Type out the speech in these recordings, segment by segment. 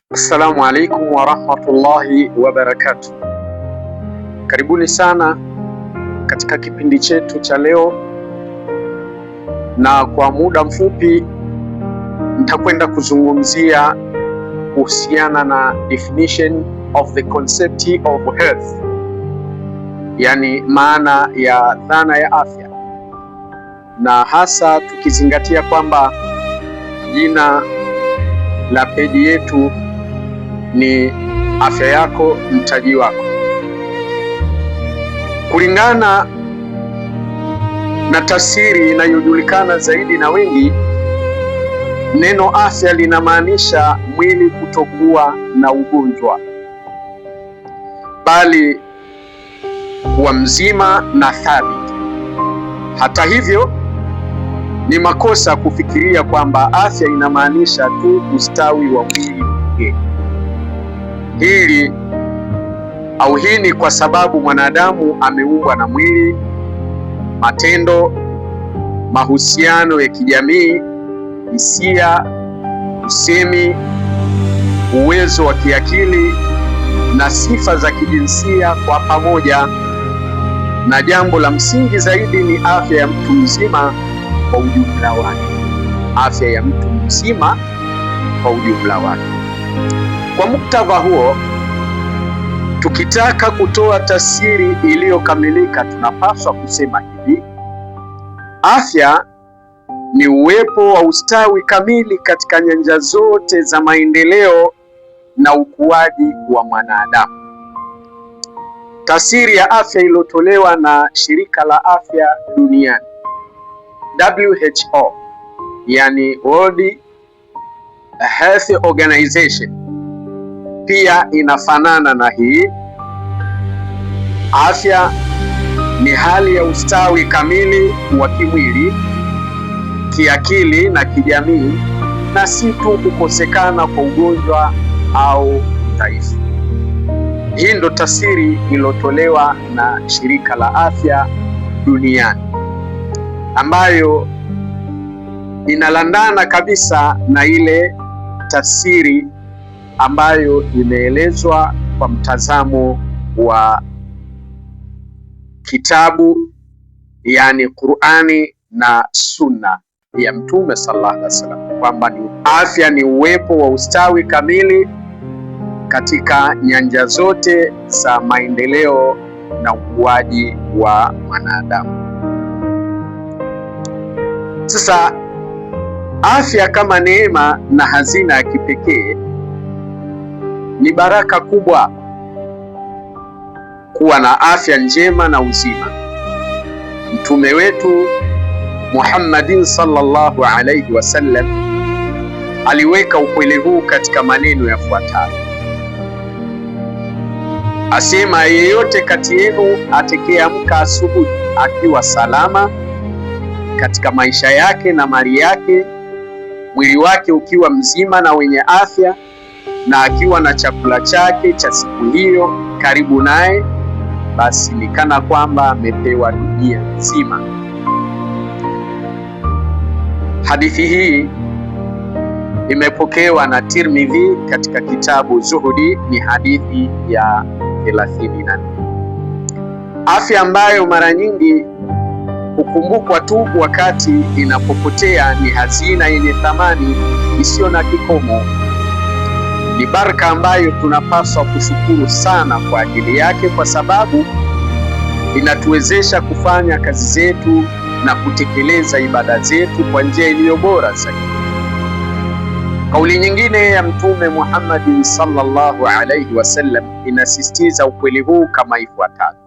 Assalamu alaikum warahmatullahi wabarakatuh. Karibuni sana katika kipindi chetu cha leo, na kwa muda mfupi nitakwenda kuzungumzia kuhusiana na definition of the concept of health, yani maana ya dhana ya afya, na hasa tukizingatia kwamba jina la peji yetu ni afya yako mtaji wako. Kulingana na tafsiri inayojulikana zaidi na wengi, neno afya linamaanisha mwili kutokuwa na ugonjwa, bali kuwa mzima na thabiti. Hata hivyo, ni makosa kufikiria kwamba afya inamaanisha tu ustawi wa mwili pekee. Hii ni kwa sababu mwanadamu ameumbwa na mwili, matendo, mahusiano ya kijamii, hisia, usemi, uwezo wa kiakili na sifa za kijinsia kwa pamoja, na jambo la msingi zaidi ni afya ya mtu mzima kwa ujumla wake. Afya ya mtu mzima kwa ujumla wake. Kwa muktadha huo, tukitaka kutoa tafsiri iliyokamilika, tunapaswa kusema hivi: afya ni uwepo wa ustawi kamili katika nyanja zote za maendeleo na ukuaji wa mwanadamu. Tafsiri ya afya iliyotolewa na Shirika la Afya Duniani, WHO, yani World Health Organization, pia inafanana na hii: afya ni hali ya ustawi kamili wa kimwili, kiakili na kijamii, na si tu kukosekana kwa ugonjwa au udhaifu. Hii ndo tafsiri iliyotolewa na Shirika la Afya Duniani, ambayo inalandana kabisa na ile tafsiri ambayo imeelezwa kwa mtazamo wa kitabu, yani Qur'ani na Sunna ya Mtume sallallahu alaihi wasallam, kwamba afya ni uwepo wa ustawi kamili katika nyanja zote za maendeleo na ukuaji wa mwanadamu. Sasa afya kama neema na hazina ya kipekee, ni baraka kubwa kuwa na afya njema na uzima. Mtume wetu Muhammadin sallallahu alaihi wasallam aliweka ukweli huu katika maneno yafuatayo: asema, yeyote kati yenu atakayeamka asubuhi akiwa salama katika maisha yake na mali yake, mwili wake ukiwa mzima na wenye afya, na akiwa na chakula chake cha siku hiyo karibu naye, basi ni kana kwamba amepewa dunia nzima. Hadithi hii imepokewa na Tirmidhi katika kitabu Zuhudi, ni hadithi ya 34. Afya ambayo mara nyingi hukumbukwa tu wakati inapopotea ni hazina yenye thamani isiyo na kikomo. Ni baraka ambayo tunapaswa kushukuru sana kwa ajili yake, kwa sababu inatuwezesha kufanya kazi zetu na kutekeleza ibada zetu kwa njia iliyo bora zaidi. Kauli nyingine ya Mtume Muhammad sallallahu alaihi wasallam inasisitiza ukweli huu kama ifuatavyo: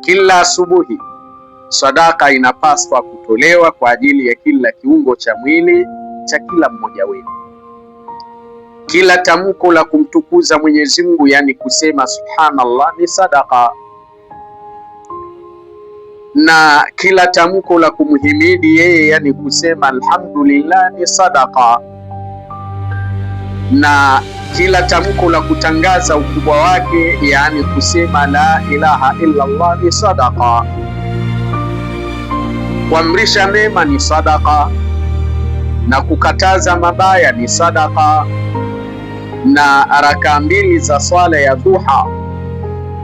kila asubuhi sadaka inapaswa kutolewa kwa ajili ya kila kiungo cha mwili cha kila mmoja wenu. Kila tamko la kumtukuza Mwenyezi Mungu, yani kusema subhanallah, ni sadaka, na kila tamko la kumhimidi yeye, yani kusema alhamdulillah, ni sadaka, na kila tamko la kutangaza ukubwa wake, yani kusema la ilaha illa Allah, ni sadaka. Kuamrisha mema ni sadaka, na kukataza mabaya ni sadaka, na rakaa 2 za swala ya duha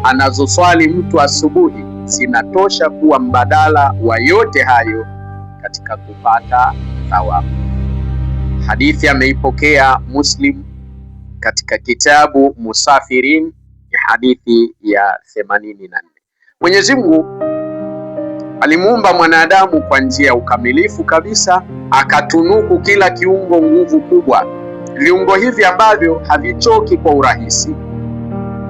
anazoswali mtu asubuhi zinatosha kuwa mbadala wa yote hayo katika kupata thawabu. Hadithi ameipokea Muslim katika kitabu Musafirin, ni hadithi ya 84. Mwenyezi Mungu alimuumba mwanadamu kwa njia ya ukamilifu kabisa, akatunuku kila kiungo nguvu kubwa. Viungo hivi ambavyo havichoki kwa urahisi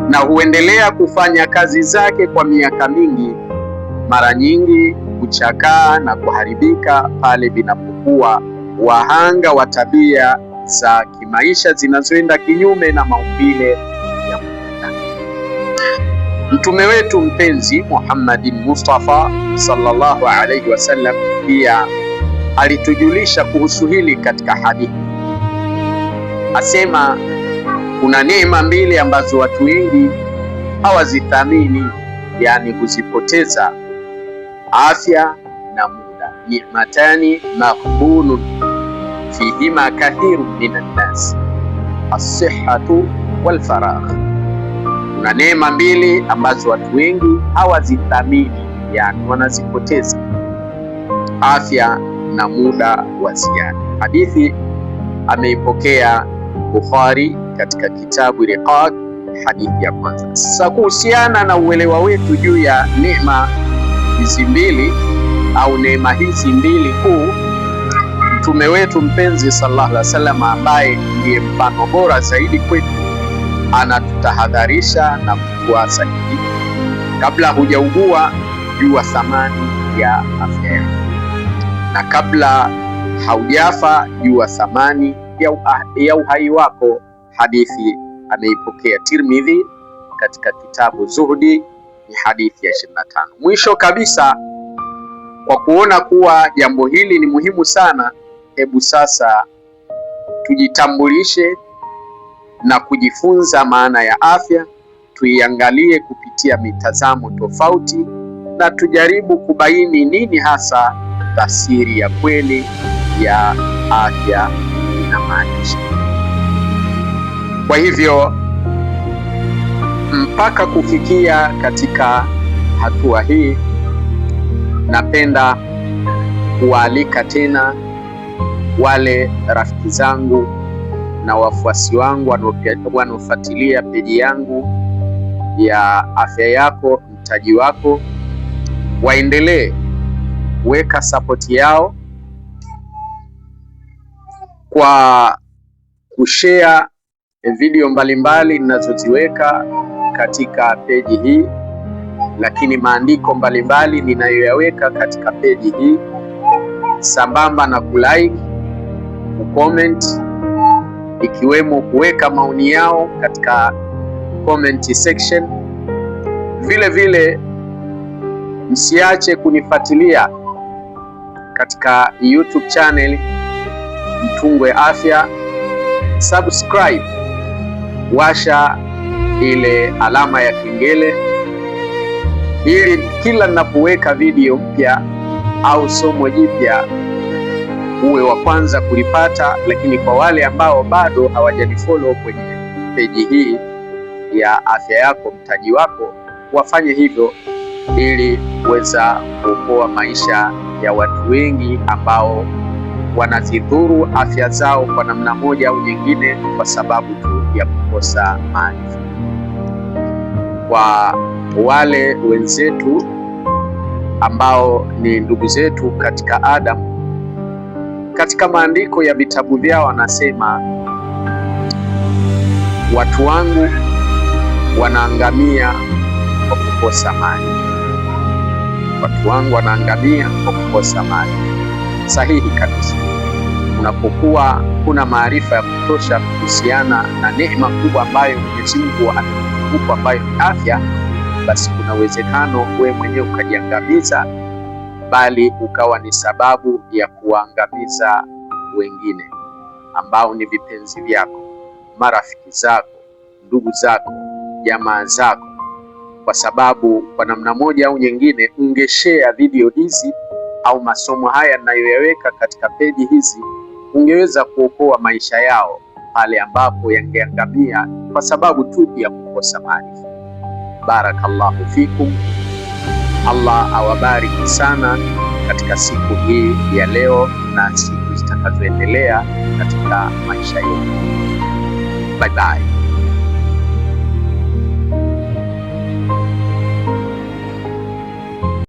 na huendelea kufanya kazi zake kwa miaka mingi, mara nyingi huchakaa na kuharibika pale vinapokuwa wahanga wa tabia za kimaisha zinazoenda kinyume na maumbile ya mwanadamu. Mtume wetu mpenzi Muhammadin Mustafa sallallahu alaihi wasallam pia alitujulisha kuhusu hili katika hadithi. Asema kuna neema 2 ambazo watu wengi hawazithamini, yani huzipoteza: afya na muda. Ni'matani maghbunun fihima kathirun minan nas, as-sihhatu wal faragh. Kuna neema 2 ambazo watu wengi hawazithamini, yani wanazipoteza: afya na muda wa ziada. Hadithi ameipokea Bukhari katika kitabu Riqaq, hadithi ya kwanza. Sasa kuhusiana na uelewa wetu juu ya neema hizi 2 au neema hizi 2 kuu, mtume wetu mpenzi sallallahu alaihi wasallam, ambaye ndiye mfano bora zaidi kwetu, anatutahadharisha na kutuasa hivi: kabla hujaugua jua thamani ya afya yako, na kabla haujafa jua thamani ya uhai wako. Hadithi ameipokea Tirmidhi katika kitabu Zuhdi, ni hadithi ya 25. Mwisho kabisa, kwa kuona kuwa jambo hili ni muhimu sana, hebu sasa tujitambulishe na kujifunza maana ya afya. Tuiangalie kupitia mitazamo tofauti na tujaribu kubaini nini hasa tafsiri ya kweli ya afya inamaanisha. Kwa hivyo mpaka kufikia katika hatua hii, napenda kuwaalika tena wale rafiki zangu na wafuasi wangu wanaofuatilia peji yangu ya Afya Yako Mtaji Wako, waendelee kuweka sapoti yao kwa kushare video mbalimbali ninazoziweka katika peji hii, lakini maandiko mbalimbali ninayoyaweka katika peji hii, sambamba na kulike, kucomment, ikiwemo kuweka maoni yao katika comment section. Vile vile msiache kunifuatilia katika YouTube channel Mtungwe Afya. Subscribe, washa ile alama ya kengele ili kila ninapoweka video mpya au somo jipya uwe wa kwanza kulipata. Lakini kwa wale ambao bado hawajanifollow kwenye peji hii ya Afya Yako Mtaji Wako, wafanye hivyo ili kuweza kuokoa maisha ya watu wengi ambao wanazidhuru afya zao kwa namna moja au nyingine kwa sababu tu ya kukosa maarifa. Kwa wale wenzetu ambao ni ndugu zetu katika Adam, katika maandiko ya vitabu vyao wanasema, watu wangu wanaangamia kwa kukosa maji. Watu wangu wanaangamia kwa kukosa maji. Sahihi kabisa. Unapokuwa kuna maarifa ya kutosha kuhusiana na neema kubwa ambayo Mwenyezi Mungu amekupa, ambayo ni afya, basi kuna uwezekano wewe mwenyewe ukajiangamiza, bali ukawa ni sababu ya kuangamiza wengine ambao ni vipenzi vyako, marafiki zako, ndugu zako, jamaa zako, kwa sababu kwa namna moja au nyingine ungeshare video hizi au masomo haya ninayoyaweka katika peji hizi, ungeweza kuokoa maisha yao pale ambapo yangeangamia kwa sababu tu ya kukosa maarifa. Barakallahu fikum. Allah awabariki sana katika siku hii ya leo na siku zitakazoendelea katika maisha yetu. Bye bye.